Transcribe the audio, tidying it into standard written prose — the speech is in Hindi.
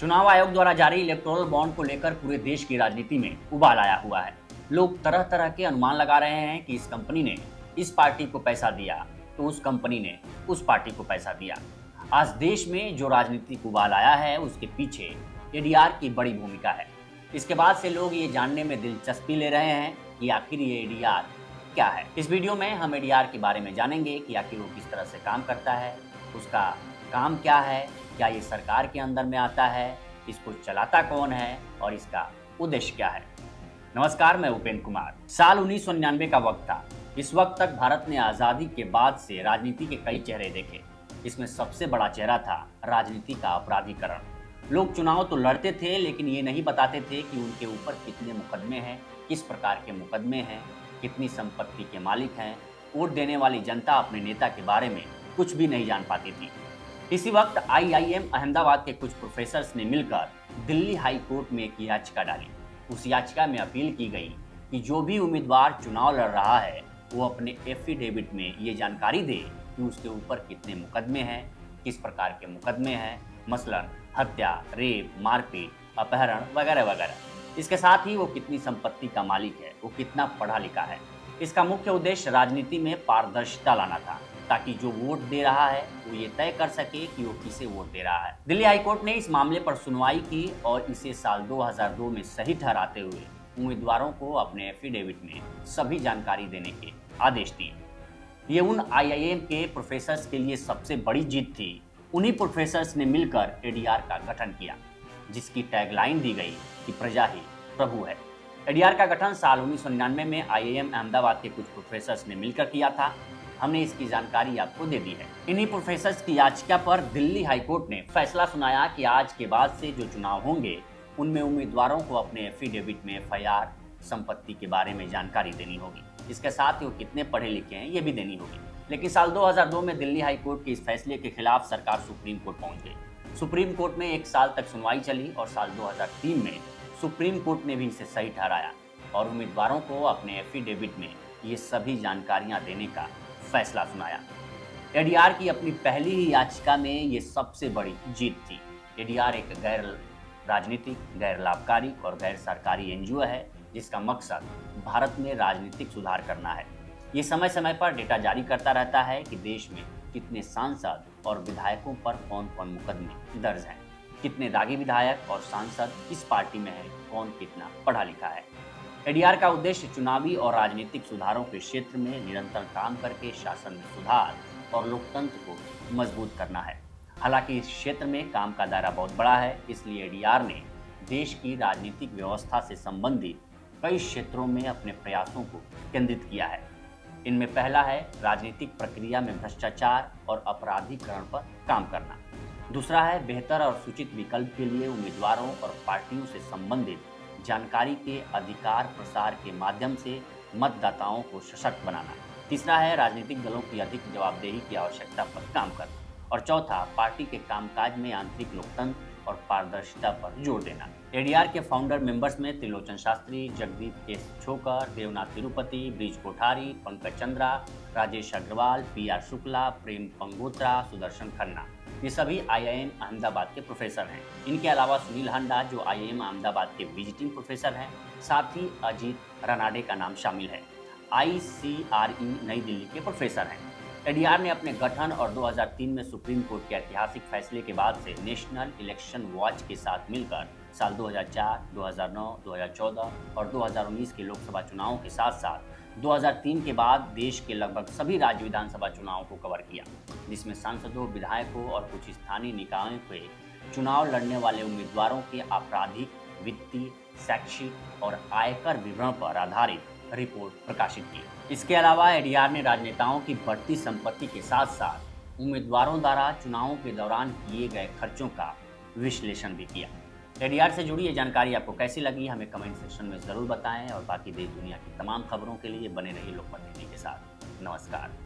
चुनाव आयोग द्वारा जारी इलेक्टोरल बॉन्ड को लेकर पूरे देश की राजनीति में उबाल आया हुआ है। लोग तरह तरह के अनुमान लगा रहे हैं कि इस कंपनी ने इस पार्टी को पैसा दिया तो उस कंपनी ने उस पार्टी को पैसा दिया। आज देश में जो राजनीतिक उबाल आया है उसके पीछे एडीआर की बड़ी भूमिका है। इसके बाद से लोग ये जानने में दिलचस्पी ले रहे हैं कि आखिर ये एडीआर क्या है। इस वीडियो में हम एडीआर के बारे में जानेंगे कि आखिर वो किस तरह से काम करता है, उसका काम क्या है, क्या ये सरकार के अंदर में आता है, इसको चलाता कौन है और इसका उद्देश्य क्या है। नमस्कार, मैं उपेंद्र कुमार। साल 1999 का वक्त था। इस वक्त तक भारत ने आज़ादी के बाद से राजनीति के कई चेहरे देखे। इसमें सबसे बड़ा चेहरा था राजनीति का अपराधीकरण। लोग चुनाव तो लड़ते थे लेकिन ये नहीं बताते थे कि उनके ऊपर कितने मुकदमे हैं, किस प्रकार के मुकदमे हैं, कितनी संपत्ति के मालिक हैं। वोट देने वाली जनता अपने नेता के बारे में कुछ भी नहीं जान पाती थी। इसी वक्त आईआईएम अहमदाबाद के कुछ प्रोफेसर्स ने मिलकर दिल्ली हाई कोर्ट में एक याचिका डाली। उस याचिका में अपील की गई कि जो भी उम्मीदवार चुनाव लड़ रहा है वो अपने एफिडेविट में ये जानकारी दे कि उसके ऊपर कितने मुकदमे हैं, किस प्रकार के मुकदमे हैं, मसलन हत्या, रेप, मारपीट, अपहरण वगैरह वगैरह। इसके साथ ही वो कितनी संपत्ति का मालिक है, वो कितना पढ़ा लिखा है। इसका मुख्य उद्देश्य राजनीति में पारदर्शिता लाना था, ताकि जो वोट दे रहा है वो ये तय कर सके कि वो किसे वोट दे रहा है। दिल्ली हाईकोर्ट ने इस मामले पर सुनवाई की और इसे साल 2002 में सही ठहराते हुए उम्मीदवारों को अपने एफिडेविट में सभी जानकारी देने के आदेश दिए। ये उन आईआईएम के प्रोफेसर्स के लिए सबसे बड़ी जीत थी। उन्हीं प्रोफेसर्स ने मिलकर एडीआर का गठन किया, जिसकी टैगलाइन दी गई कि प्रजा ही प्रभु है। एडीआर का गठन साल 1999 में आईआईएम अहमदाबाद के कुछ प्रोफेसर्स ने मिलकर किया था। हमने इसकी जानकारी आपको दे दी है। इन्हीं प्रोफेसर्स की याचिका पर दिल्ली हाईकोर्ट ने फैसला सुनाया कि आज के बाद से जो चुनाव होंगे उनमें उम्मीदवारों को अपने एफिडेविट में एफआईआर, संपत्ति के बारे में जानकारी देनी होगी। इसके साथ ही वो कितने पढ़े लिखे हैं ये भी देनी होगी। लेकिन साल 2002 में दिल्ली हाईकोर्ट के इस फैसले के खिलाफ सरकार सुप्रीम कोर्ट पहुंच गई। सुप्रीम कोर्ट में 1 साल तक सुनवाई चली और साल 2003 में सुप्रीम कोर्ट ने भी इसे सही ठहराया और उम्मीदवारों को अपने एफिडेविट में ये सभी जानकारियां देने का फैसला सुनाया। एडीआर की अपनी पहली ही याचिका में ये सबसे बड़ी जीत थी। एडीआर एक गैर राजनीतिक, गैर लाभकारी और गैर सरकारी एनजीओ है जिसका मकसद भारत में राजनीतिक सुधार करना है। ये समय समय पर डेटा जारी करता रहता है कि देश में कितने सांसद और विधायकों पर कौन कौन मुकदमे दर्ज हैं, कितने दागी विधायक और सांसद किस पार्टी में है, कौन कितना पढ़ा लिखा है। एडीआर का उद्देश्य चुनावी और राजनीतिक सुधारों के क्षेत्र में निरंतर काम करके शासन में सुधार और लोकतंत्र को मजबूत करना है। हालांकि इस क्षेत्र में काम का दायरा बहुत बड़ा है, इसलिए एडीआर ने देश की राजनीतिक व्यवस्था से संबंधित कई क्षेत्रों में अपने प्रयासों को केंद्रित किया है। इनमें पहला है राजनीतिक प्रक्रिया में भ्रष्टाचार और अपराधीकरण पर काम करना। दूसरा है बेहतर और सूचित विकल्प के लिए उम्मीदवारों और पार्टियों से संबंधित जानकारी के अधिकार प्रसार के माध्यम से मतदाताओं को सशक्त बनाना। तीसरा है राजनीतिक दलों की अधिक जवाबदेही की आवश्यकता पर काम करना। और चौथा, पार्टी के कामकाज में आंतरिक लोकतंत्र और पारदर्शिता पर जोर देना। एडीआर के फाउंडर मेंबर्स में त्रिलोचन शास्त्री, जगदीप एस छोकर, देवनाथ तिरुपति, ब्रिज कोठारी, पंकज चंद्रा, राजेश अग्रवाल, पीआर शुक्ला, प्रेम पंगोत्रा, सुदर्शन खन्ना, ये सभी आईआईएम अहमदाबाद के प्रोफेसर हैं। इनके अलावा सुनील हंडा जो आईआईएम अहमदाबाद के विजिटिंग प्रोफेसर हैं, साथ ही अजीत रनाडे का नाम शामिल है, आईसीआरई नई दिल्ली के प्रोफेसर हैं। एडीआर ने अपने गठन और 2003 में सुप्रीम कोर्ट के ऐतिहासिक फैसले के बाद से नेशनल इलेक्शन वॉच के साथ मिलकर साल 2004, 2009, 2014 और 2019 के लोकसभा चुनावों के साथ साथ 2003 के बाद देश के लगभग सभी राज्य विधानसभा चुनावों को कवर किया, जिसमें सांसदों, विधायकों और कुछ स्थानीय निकायों के चुनाव लड़ने वाले उम्मीदवारों के आपराधिक, वित्तीय, शैक्षिक और आयकर विवरण पर आधारित रिपोर्ट प्रकाशित की। इसके अलावा एडीआर ने राजनेताओं की बढ़ती संपत्ति के साथ साथ उम्मीदवारों द्वारा चुनावों के दौरान किए गए खर्चों का विश्लेषण भी किया। एडीआर से जुड़ी ये जानकारी आपको कैसी लगी हमें कमेंट सेक्शन में ज़रूर बताएं और बाकी देश दुनिया की तमाम खबरों के लिए बने रहिए लोकमत टीवी के साथ। नमस्कार।